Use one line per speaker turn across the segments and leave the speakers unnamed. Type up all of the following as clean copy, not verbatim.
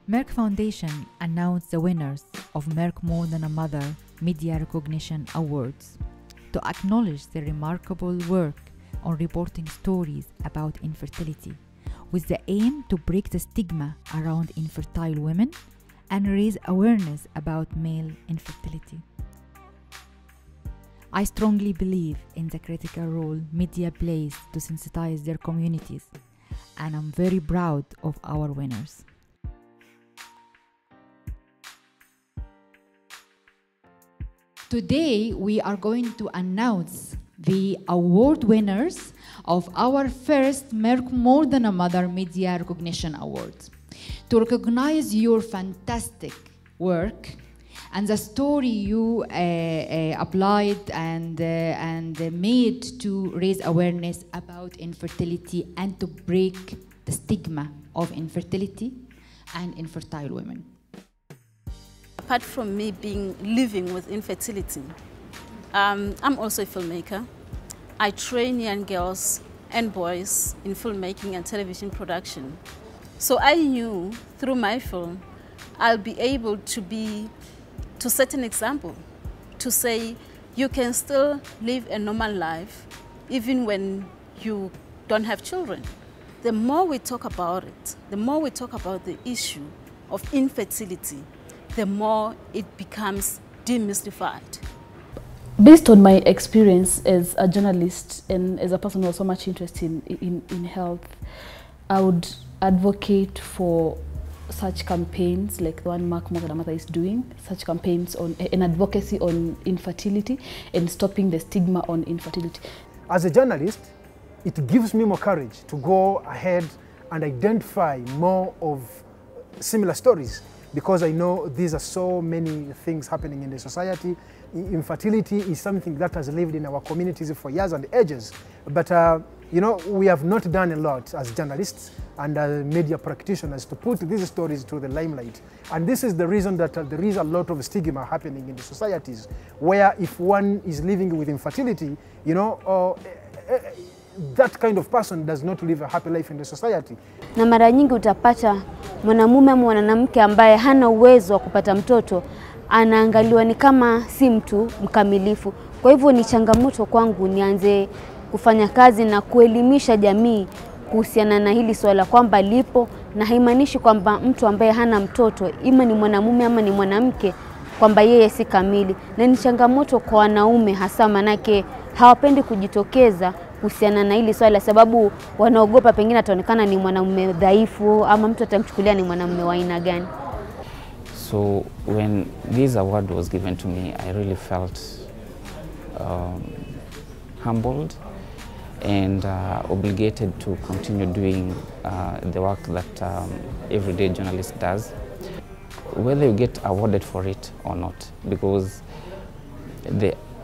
Merck Foundation announced the winners of Merck More Than a Mother Media Recognition Awards to acknowledge their remarkable work on reporting stories about infertility, with the aim to break the stigma around infertile women and raise awareness about male infertility. I strongly believe in the critical role media plays to sensitize their communities, and I'm very proud of our winners. Today, we are going to announce the award winners of our first Merck More Than a Mother Media Recognition Awards. To recognize your fantastic work and the story you applied and made to raise awareness about infertility and to break the stigma of infertility and infertile women.
Apart from me living with infertility, I'm also a filmmaker. I train young girls and boys in filmmaking and television production. So I knew through my film, I'll be able to set an example, to say you can still live a normal life even when you don't have children. The more we talk about it, the more we talk about the issue of infertility, the more it becomes demystified.
Based on my experience as a journalist and as a person who has so much interest in health, I would advocate for such campaigns like the one Merck More Than a Mother is doing, such campaigns on an advocacy on infertility and stopping the stigma on infertility.
As a journalist, it gives me more courage to go ahead and identify more of similar stories, because I know these are so many things happening in the society. Infertility is something that has lived in our communities for years and ages. But you know, we have not done a lot as journalists and media practitioners to put these stories to the limelight. And this is the reason that there is a lot of stigma happening in the societies, where if one is living with infertility, you know, that kind of person does not live a happy life in the society.
Na mara nyingi utapata mwanamume au mwanamke ambaye hana uwezo wa kupata mtoto anaangaliwa ni kama si mtu mkamilifu. Kwa hivyo ni changamoto kwangu nianze kufanya kazi na kuelimisha jamii kuhusiana na hili swala kwamba lipo, na haimaanishi kwamba mtu ambaye hana mtoto ima ni mwanamume ama ni mwanamke kwamba yeye si kamili. Na ni changamoto kwa wanaume hasa, manake hawapendi kujitokeza kuhusiana na hili swala sababu wanaogopa pengine ataonekana ni mwanamume dhaifu ama mtu atamchukulia ni mwanamume wa aina gani.
So when this award was given to me, I really felt humbled and obligated to continue doing the work that everyday journalist does, whether you get awarded for it or not, because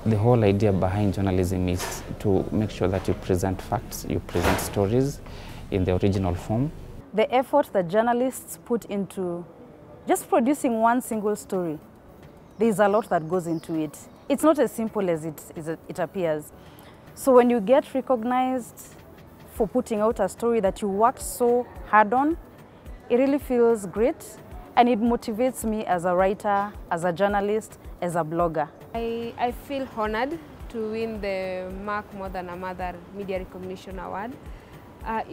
the whole idea behind journalism is to make sure that you present facts, you present stories in the original form.
The effort that journalists put into just producing one single story, there's a lot that goes into it. It's not as simple as it appears. So when you get recognized for putting out a story that you worked so hard on, it really feels great, and it motivates me as a writer, as a journalist, as a blogger.
I feel honored to win the Merck More Than a Mother Media Recognition Award. I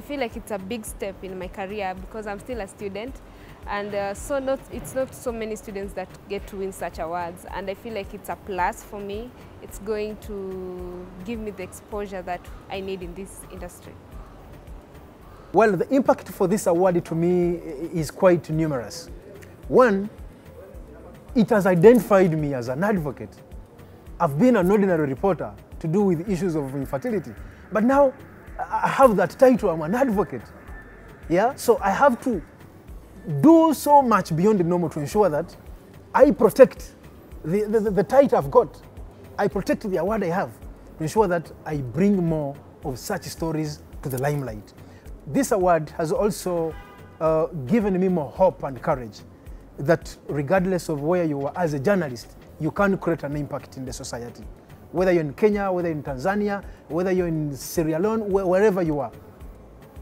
feel like it's a big step in my career because I'm still a student, and it's not so many students that get to win such awards, and I feel like it's a plus for me. It's going to give me the exposure that I need in this industry.
Well, the impact for this award to me is quite numerous. One, it has identified me as an advocate. I've been an ordinary reporter to do with issues of infertility, but now I have that title, I'm an advocate. Yeah, so I have to do so much beyond the normal to ensure that I protect the title I've got. I protect the award I have to ensure that I bring more of such stories to the limelight. This award has also given me more hope and courage that regardless of where you are as a journalist, you can create an impact in the society. Whether you're in Kenya, whether you're in Tanzania, whether you're in Sierra Leone, wherever you are.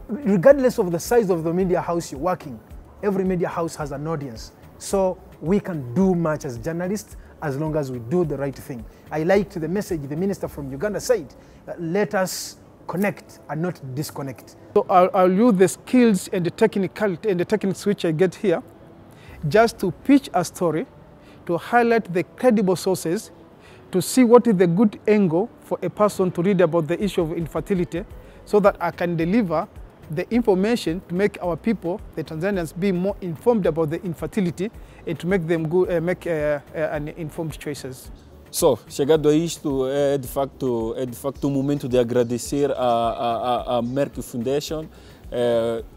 regardless of the size of the media house you're working, every media house has an audience. So we can do much as journalists as long as we do the right thing. I liked the message the minister from Uganda said, let us connect and not disconnect.
So I'll use the skills and the techniques which I get here just to pitch a story, to highlight the credible sources, to see what is the good angle for a person to read about the issue of infertility, so that I can deliver the information to make our people, the Tanzanians, be more informed about the infertility and to make them make informed choices.
So, chegado a isto, é de facto um momento de agradecer à Merck Foundation,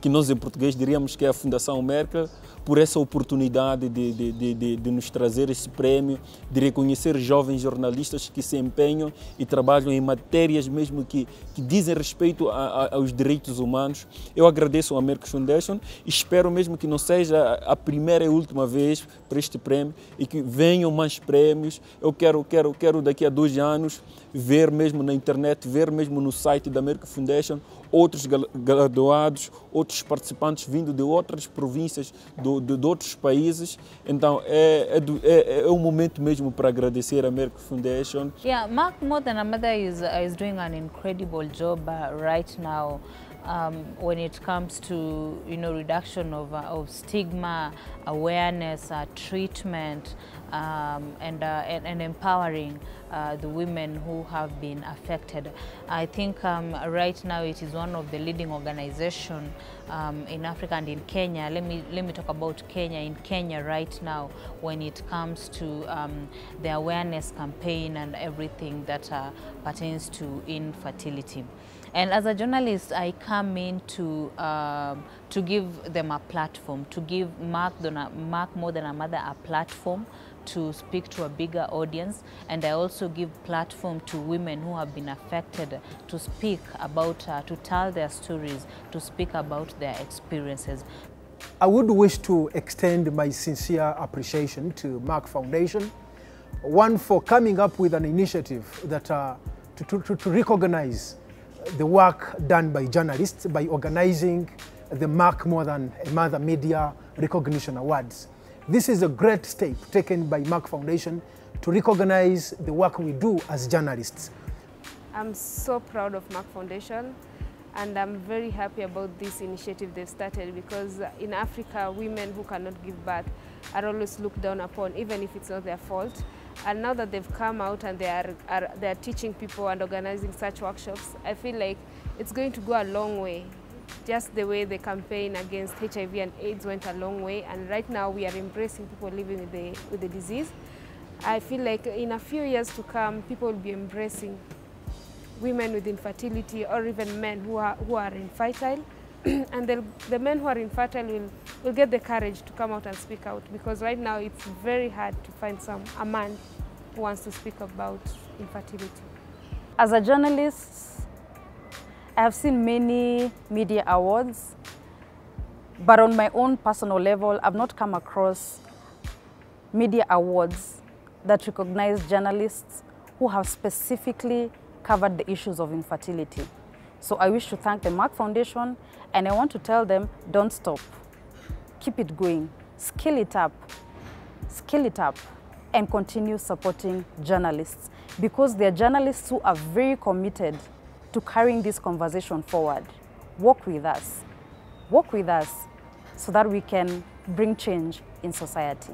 que nós em português diríamos que é a Fundação Merck, por essa oportunidade de nos trazer esse prémio, de reconhecer jovens jornalistas que se empenham e trabalham em matérias mesmo que dizem respeito aos direitos humanos. Eu agradeço à Merck Foundation e espero mesmo que não seja a primeira e última vez para este prémio e que venham mais prémios. Eu quero daqui a 2 anos ver mesmo na internet, ver mesmo no site da Merck Foundation outros graduados, outros participantes vindo de outras províncias, de outros países. Então é um momento mesmo para agradecer a Merck Foundation.
Yeah, Merck More Than is doing an incredible job right now. When it comes to reduction of stigma, awareness, treatment, and empowering the women who have been affected. I think right now it is one of the leading organizations in Africa and in Kenya. Let me talk about Kenya. In Kenya right now, when it comes to the awareness campaign and everything that pertains to infertility. And as a journalist, I come in to give them a platform, to give Merck More Than a Mother a platform to speak to a bigger audience, and I also give platform to women who have been affected to speak about, to tell their stories, to speak about their experiences.
I would wish to extend my sincere appreciation to Merck Foundation, one for coming up with an initiative that to recognize the work done by journalists by organizing the Merck More Than a Mother Media Recognition Awards. This is a great step taken by Merck Foundation to recognize the work we do as journalists.
I'm so proud of Merck Foundation, and I'm very happy about this initiative they've started, because in Africa, women who cannot give birth are always looked down upon, even if it's not their fault. And now that they've come out and they are teaching people and organizing such workshops, I feel like it's going to go a long way. Just the way the campaign against HIV and AIDS went a long way, and right now we are embracing people living with the disease. I feel like in a few years to come, people will be embracing women with infertility, or even men who are infertile. And the men who are infertile will get the courage to come out and speak out, because right now it's very hard to find a man who wants to speak about infertility.
As a journalist, I have seen many media awards, but on my own personal level, I've not come across media awards that recognize journalists who have specifically covered the issues of infertility. So I wish to thank the Merck Foundation, and I want to tell them, don't stop. Keep it going, scale it up, and continue supporting journalists, because they are journalists who are very committed to carrying this conversation forward. Work with us so that we can bring change in society.